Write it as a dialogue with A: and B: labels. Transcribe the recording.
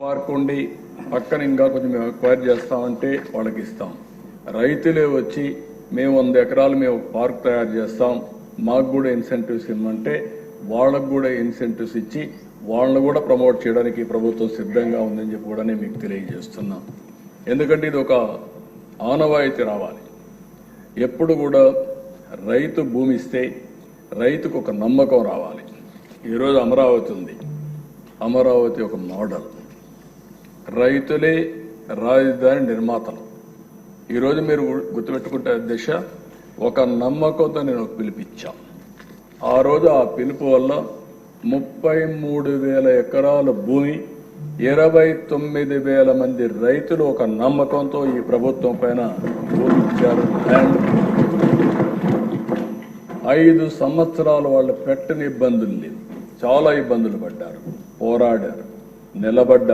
A: Park ఉండి పక్కన ఇంకా కొంచెం మేము ఎక్వైర్ చేస్తామంటే వాళ్ళకి ఇస్తాం. రైతులే వచ్చి మేము 100 ఎకరాలు మేము పార్క్ తయారు చేస్తాం, మాకు కూడా ఇన్సెంటివ్స్ ఇవ్వమంటే వాళ్ళకు కూడా ఇన్సెంటివ్స్ ఇచ్చి వాళ్ళని కూడా ప్రమోట్ చేయడానికి ప్రభుత్వం సిద్ధంగా ఉందని చెప్పి కూడా నేను మీకు తెలియజేస్తున్నాం. ఎందుకంటే ఇది ఒక ఆనవాయితీ రావాలి. ఎప్పుడు కూడా రైతు భూమి ఇస్తే రైతుకు ఒక నమ్మకం రావాలి. ఈరోజు అమరావతి ఉంది, అమరావతి ఒక మోడల్. రైతులే రాజధాని నిర్మాతలు. ఈరోజు మీరు గుర్తుపెట్టుకుంటే అధ్యక్ష, ఒక నమ్మకంతో నేను పిలిపించా. ఆ రోజు ఆ పిలుపు వల్ల 33,000 ఎకరాల భూమి, 29,000 మంది రైతులు ఒక నమ్మకంతో ఈ ప్రభుత్వం పైన భూమి ఇచ్చారు. 5 సంవత్సరాలు వాళ్ళు పెట్టని ఇబ్బందులు లేవు, చాలా ఇబ్బందులు పడ్డారు, పోరాడారు, నిలబడ్డారు.